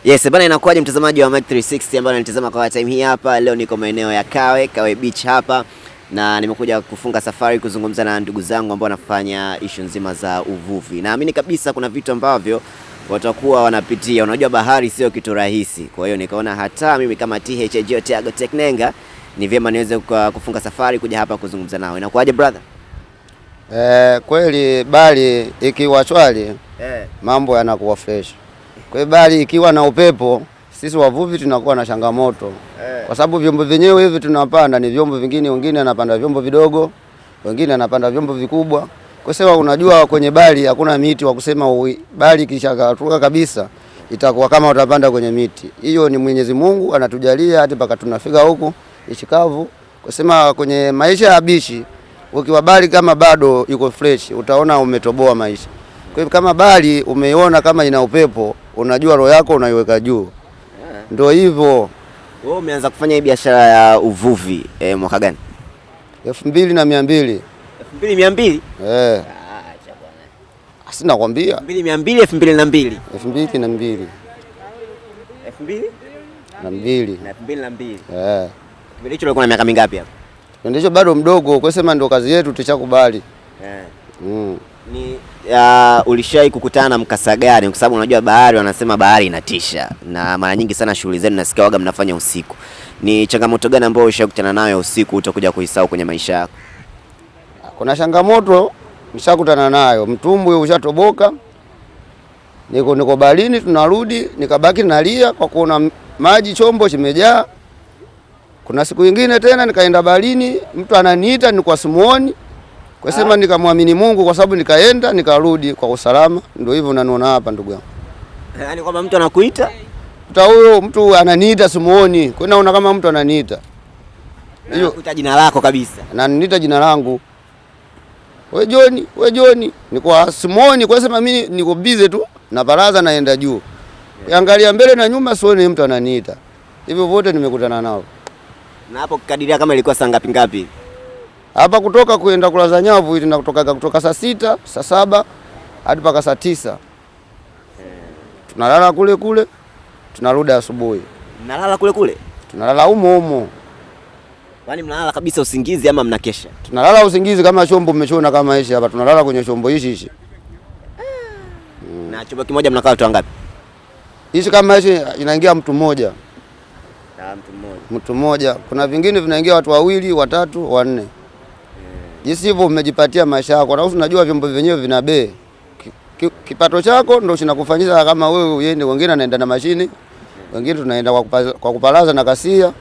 Yes, bana inakuwaje mtazamaji wa Mike 360 ambaye anatazama kwa time hii hapa. Leo niko maeneo ya Kawe Beach hapa na nimekuja kufunga safari kuzungumza na ndugu zangu ambao wanafanya issue nzima za uvuvi. Naamini kabisa kuna vitu ambavyo watakuwa wanapitia. Unajua bahari sio kitu rahisi. Kwa hiyo nikaona hata mimi kama THG Thiago Teknenga ni vyema niweze kufunga safari kuja hapa kuzungumza nao. Inakuwaje brother? Kweli bali ikiwa shwari mambo yanakuwa fresh. Kwa hiyo bali ikiwa na upepo sisi wavuvi tunakuwa na changamoto. Kwa sababu vyombo vyenyewe hivi tunapanda ni vyombo vingine, wengine anapanda vyombo vidogo, wengine anapanda vyombo vikubwa. Kwa sababu unajua kwenye bali hakuna miti wa kusema bali kishakatuka kabisa itakuwa kama utapanda kwenye miti. Hiyo ni Mwenyezi Mungu anatujalia hadi paka tunafika huku ishikavu. Kwa sema kwenye maisha ya bichi ukiwa bali kama bado yuko fresh utaona umetoboa maisha. Kwa hivyo kama bali umeiona kama ina upepo, unajua roho yako unaiweka juu. Ndio hivyo. Wewe umeanza kufanya hii biashara ya uvuvi mwaka gani? 2200. 2200? Acha bwana. Asina kwambia. 2200 2002. 2002. 2000? Na 2002. Na 2002. Kipindi hicho ulikuwa na miaka mingapi hapo? Kipindi hicho bado mdogo, kwa sema ndio kazi yetu tuchakubali. Ni ulishai kukutana na mkasa gani? Kwa sababu unajua bahari, wanasema bahari inatisha na mara nyingi sana shughuli zenu nasikia waga mnafanya usiku. Ni changamoto gani ambayo ulishakutana nayo usiku utakuja kuisahau kwenye maisha yako? Kuna changamoto nishakutana nayo. Mtumbwi ushatoboka. Niko baharini tunarudi, nikabaki nalia kwa kuona maji chombo kimejaa. Kuna siku nyingine tena nikaenda baharini, mtu ananiita nilikuwa simuoni. Kwa sema nikamwamini Mungu kwa sababu nikaenda nikarudi kwa usalama. Ndio hivyo unaniona hapa ndugu yangu. Yaani kwamba mtu anakuita? Huyo mtu ananiita simuoni. Kwa naona kama mtu ananiita. Hiyo kuita jina lako kabisa. Ananiita jina langu. We John. Niko simuoni kwa sema mimi niko busy tu na baraza naenda juu. Angalia mbele na nyuma sioni mtu ananiita. Hivyo wote nimekutana nao. Na hapo kukadiria kama ilikuwa saa ngapi? Hapa kutoka kuenda kulaza nyavu ili kutoka saa 6, saa 7 hadi paka saa 9. Tunalala kule, tunarudi asubuhi. Mnalala kule? Tunalala humo. Yaani mnalala kabisa usingizi ama mnakesha? Tunalala usingizi kama chombo umechona kama hichi hapa, tunalala kwenye chombo hichi. Na chombo kimoja mnakaa watu wangapi? Hichi kama hichi inaingia mtu mmoja. Mtu mmoja. Kuna vingine vinaingia watu 2, 3, 4. Jinsi hivyo umejipatia maisha yako. Na unajua vyombo vyenyewe vina bei. Kipato chako ndio kinakufanyisha kama wewe uende, wengine anaenda na mashini, wengine tunaenda kwa kupalaza na kasia.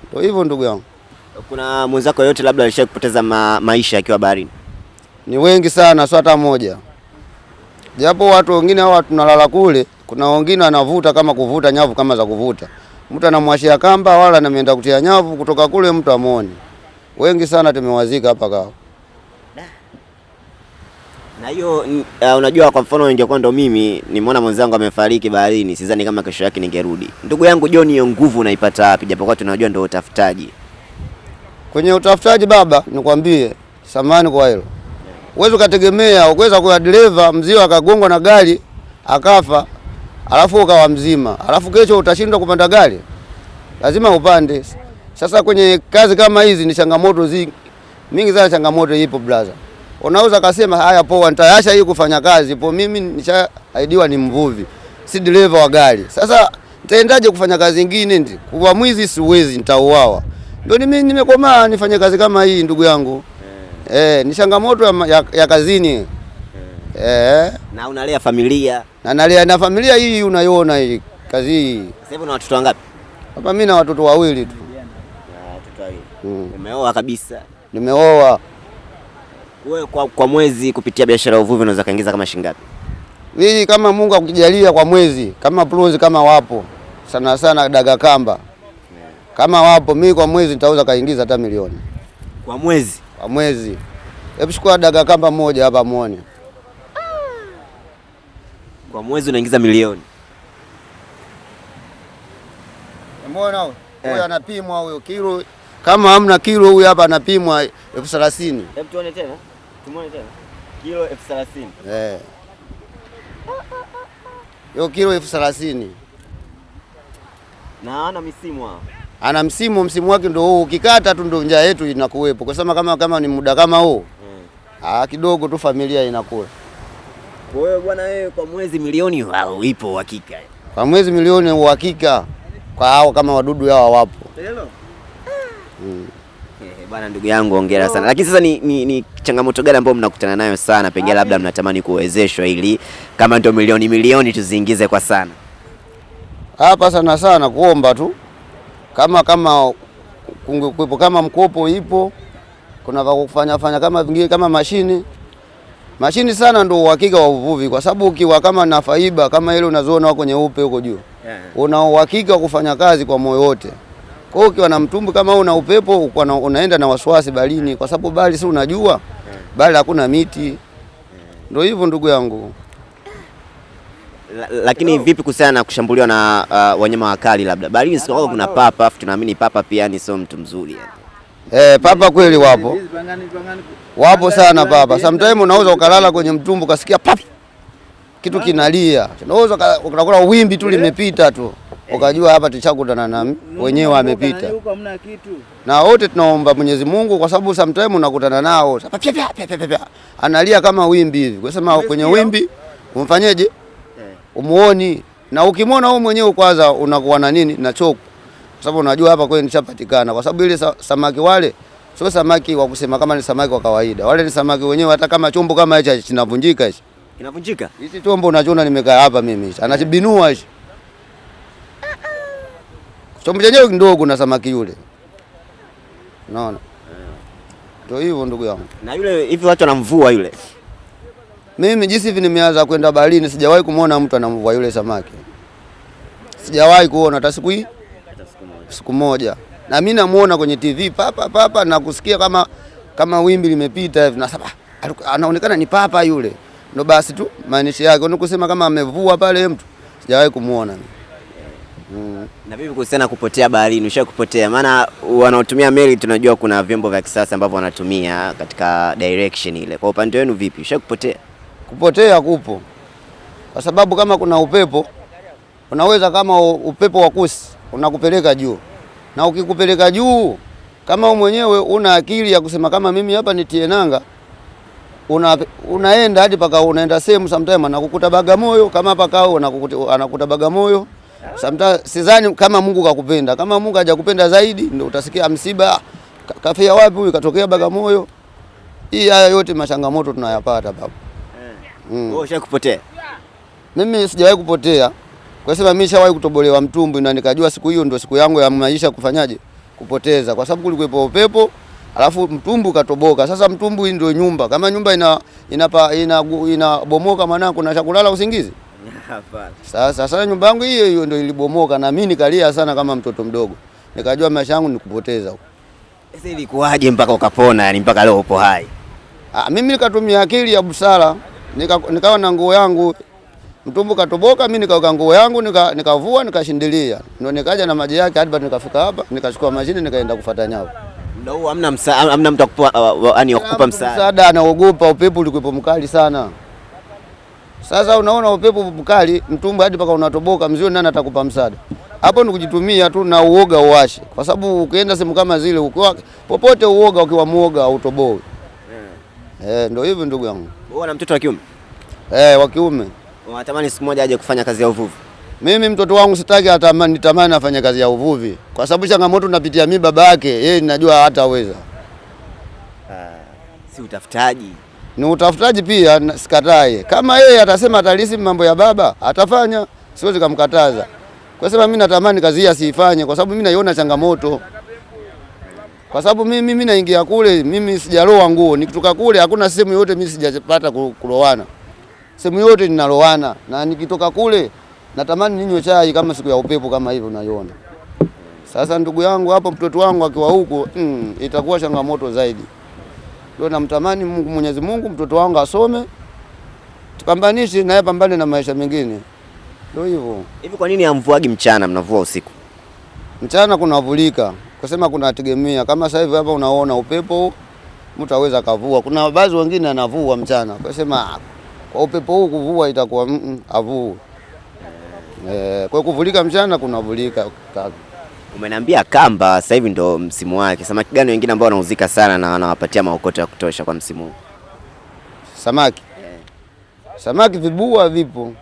Ndio hivyo ndugu yangu. Kuna mwenzako yote labda alishakupoteza maisha akiwa baharini? Ni wengi sana, sio hata moja. Japo watu wengine hao tunalala kule, kuna wengine wanavuta kama kuvuta nyavu kama za kuvuta. Mtu anamwashia kamba wala anaenda kutia nyavu kutoka kule mtu amuone. Wengi sana tumewazika hapa Kawe. Na hiyo unajua kwa mfano ingekuwa ndo mimi nimeona mwenzangu amefariki baharini, sidhani kama kesho yake ningerudi. Ndugu yangu John, hiyo nguvu unaipata wapi japokuwa tunajua ndio utafutaji? Kwenye utafutaji baba, nikwambie samani kwa hilo. Uwezo kategemea, uweza kuwa dereva mzio akagongwa na gari akafa, alafu ukawa mzima, alafu kesho utashindwa kupanda gari? Lazima upande. Sasa kwenye kazi kama hizi ni changamoto mingi sana, changamoto ipo brother. Unaweza kusema haya poa nitaacha hii kufanya kazi, po mimi nishaidiwa ni mvuvi, si dereva wa gari. Sasa nitaendaje kufanya kazi nyingine? Kwa mwizi siwezi, nitauawa. Ndio mimi nimekomaa nifanye kazi kama hii ndugu yangu. Ni changamoto ya kazini. Na unalea familia? Na nalea na familia hii unaiona hii kazi hii. Sasa hivi una watoto wangapi? Hapa mimi na watoto 2 tu. Watoto 2. Umeoa kabisa? Nimeoa. Wewe kwa mwezi kupitia biashara ya uvuvi unaweza kaingiza kama shilingi ngapi? Hii kama Mungu akujalia kwa mwezi, kama plus kama wapo. Sana daga kamba. Kama wapo mimi kwa mwezi nitauza kaingiza hata milioni. Kwa mwezi? Kwa mwezi. Hebu chukua daga kamba moja hapa muone. Kwa mwezi unaingiza milioni. Umeona huyo anapimwa huyo kilo. Kama hamna kilo huyu hapa anapimwa 30,000. Hebu tuone tena. Tumuone tena. Kilo 30,000. Hiyo kilo 30,000. Na ana misimu hao. Ana msimu wake ndio huu, ukikata tu ndio njaa yetu inakuwepo. Kwa sababu kama ni muda kama huu kidogo tu familia inakula. Kwa hiyo bwana wewe kwa mwezi milioni ipo uhakika. Kwa mwezi milioni uhakika kwa hao kama wadudu hao wapo. Hello. Bwana ndugu yangu hongera sana. Lakini sasa ni changamoto gani ambayo mnakutana nayo sana? Pengine labda mnatamani kuwezeshwa ili kama ndio milioni tuziingize kwa sana. Hapa sana kuomba tu. Kama kungekuwepo kama mkopo ipo, kuna kufanya kama vingine kama mashini sana ndio uhakika wa uvuvi, kwa sababu ukiwa kama na faiba kama ile unazoona wako nyeupe huko juu, una uhakika wa kufanya kazi kwa moyo wote. Kwa hiyo ukiwa na mtumbu kama una upepo unaenda na wasiwasi baharini, kwa sababu bahari si unajua bahari hakuna miti. Ndio hivyo ndugu yangu. Lakini vipi kuhusiana na kushambuliwa na wanyama wakali labda? Baharini sio kuna papa, afu tunaamini papa pia ni sio mtu mzuri yani. Papa kweli wapo. Wapo sana papa. Sometimes unaweza ukalala kwenye mtumbu kasikia pap. Kitu kinalia. Unaweza ukakula wimbi tu limepita tu. Ukajua hapa tuchakutana na wenyewe amepita. Na wote tunaomba Mwenyezi Mungu, kwa sababu sometimes unakutana nao. Analia kama wimbi hivi. Kwa sababu kwenye wimbi umfanyeje? Umuoni. Na ukimwona wewe mwenyewe kwanza unakuwa na nini? Na choku. Kwa sababu unajua hapa kweli nishapatikana. Kwa sababu ile samaki wale sio samaki wa kusema kama ni samaki wa kawaida. Wale ni samaki wenyewe, hata kama chombo kama hicho kinavunjika hicho. Kinavunjika? Hichi chombo unachoona nimekaa hapa mimi hicho. Anachibinua hicho. Chombo chenyewe kidogo na samaki yule. Unaona? Ndio hivyo ndugu yangu. Na yule hivi watu wanamvua yule. Mimi jinsi hivi nimeanza kwenda baharini sijawahi kumuona mtu anamvua yule samaki. Sijawahi kuona hata siku moja. Na mimi namuona kwenye TV papa na kusikia kama wimbi limepita hivi na sasa anaonekana ni papa yule. Ndio basi tu maanisha yake. Ni kusema kama amevua pale mtu. Sijawahi kumuona. Na vipi kuhusiana kupotea baharini? Ushakupotea? Maana wanaotumia meli tunajua kuna vyombo vya kisasa ambavyo wanatumia katika direction ile. Kwa upande wenu vipi? Ushakupotea? Kupotea kupo. Kwa sababu kama kuna upepo, unaweza kama upepo wa kusi unakupeleka juu. Na ukikupeleka juu, kama wewe mwenyewe una akili ya kusema kama mimi hapa nitie nanga, unaenda hadi paka unaenda sehemu sometimes anakukuta Bagamoyo, kama hapa kao anakuta Bagamoyo. Sometimes sidhani kama Mungu kakupenda. Kama Mungu hajakupenda zaidi ndio utasikia msiba. Kafia wapi huyu katokea Bagamoyo. Hii haya yote machangamoto tunayapata baba. Wewe ushakupotea? Mimi sijawahi kupotea. Kwa sababu mimi nishawahi kutobolewa mtumbu na nikajua siku hiyo ndio siku yangu ya maisha kufanyaje? Kupoteza. Kwa sababu kulikuwepo upepo, alafu mtumbu katoboka. Sasa mtumbu ndio nyumba. Kama nyumba inabomoka maana kuna chakulala usingizi? Hapana. Sasa nyumba yangu hiyo ndio ilibomoka na mimi nikalia sana kama mtoto mdogo. Nikajua maisha yangu ni kupoteza. Sasa ilikuwaje mpaka ukapona, yani mpaka leo upo hai? Mimi nikatumia akili ya busara. Nikawa na nguo yangu, mtumbu katoboka, mimi nikaweka nguo yangu, nikavua, nikashindilia. Ndio nikaja na maji yake hadi baada nikafika hapa, nikachukua mashine nikaenda kufuata nyavu. Ndio huo hamna mtu akupa msaada. Msaada anaogopa, upepo ulikuwa mkali sana. Sasa unaona upepo mkali, mtumbu hadi paka unatoboka, mzio nani atakupa msaada? Hapo ni kujitumia tu na uoga uache. Kwa sababu ukienda sehemu kama zile ukiwa popote uoga, ukiwa muoga hautoboi. Ndio hivyo ndugu yangu. Wewe na mtoto wa kiume? Wa kiume. Unatamani siku moja aje kufanya kazi ya uvuvi? Mimi mtoto wangu sitaki nitamani afanye kazi ya uvuvi. Kwa sababu changamoto napitia mimi baba yake, yeye ninajua hataweza. Si utafutaji. Ni utafutaji pia, sikatae. Kama yeye atasema atalisi mambo ya baba, atafanya. Siwezi kumkataza. Kwa sababu mimi natamani kazi hii asifanye kwa sababu mimi naiona changamoto. Kwa sababu mimi naingia kule, mimi sijaloa nguo. Nikitoka kule hakuna sehemu yote mimi sijapata kulowana. Sehemu yote ninalowana na nikitoka kule natamani ninywe chai kama siku ya upepo kama hivyo unaiona. Sasa ndugu yangu hapo, mtoto wangu akiwa huko, itakuwa changamoto zaidi. Ndio namtamani Mungu, Mwenyezi Mungu mtoto wangu asome. Tupambanishi naye pambane na maisha mengine. Ndio hivyo. Hivi kwa nini hamvuagi mchana, mnavua usiku? Mchana kunavulika. Kusema kunategemea. Kama sasa hivi hapa unaona upepo, mtu aweza kavua. Kuna baadhi wengine anavua mchana. Kusema kwa upepo huu kuvua itakuwa avue. Kwa kuvulika mchana kunavulika kaka. Umeniambia kamba sasa hivi ndo msimu wake. Samaki gani wengine ambao wanauzika sana na wanawapatia maokoto ya kutosha kwa msimu huu? Samaki. Samaki vibua vipo.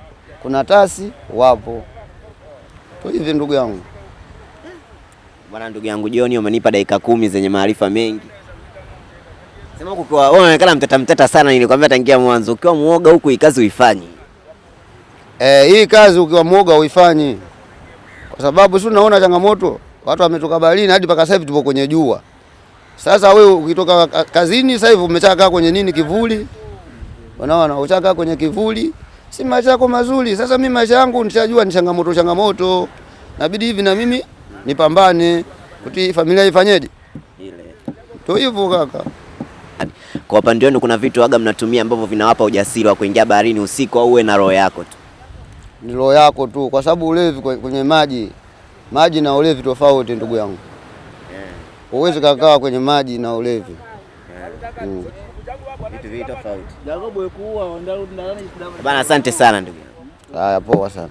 Kuna tasi wapo. Kwa hivi ndugu yangu. Bwana ndugu yangu John, umenipa dakika 10 zenye maarifa mengi. Sema ukiwa wewe unaonekana mteta sana, nilikwambia tangia mwanzo ukiwa muoga huku hii kazi uifanyi. Hii kazi ukiwa muoga uifanyi. Kwa sababu si unaona changamoto, watu wametoka baharini hadi mpaka sasa hivi tupo kwenye jua. Sasa wewe ukitoka kazini sasa hivi umechakaa kwenye nini kivuli? Unaona, uchakaa kwenye kivuli, si maisha yako mazuri. Sasa mimi maisha yangu nishajua ni changamoto. Inabidi hivi na mimi nipambane kuti familia ifanyeje? Ile. Ndio hivyo kaka. Kwa upande wenu kuna vitu waga mnatumia ambavyo vinawapa ujasiri wa kuingia baharini usiku au uwe na roho yako tu? Ni roho yako tu, kwa sababu ulevi kwenye maji na ulevi tofauti ndugu yangu. Uwezi kakaa kwenye maji na ulevi. Vitu tofauti. Bana, asante sana ndugu yangu. Haya, poa sana.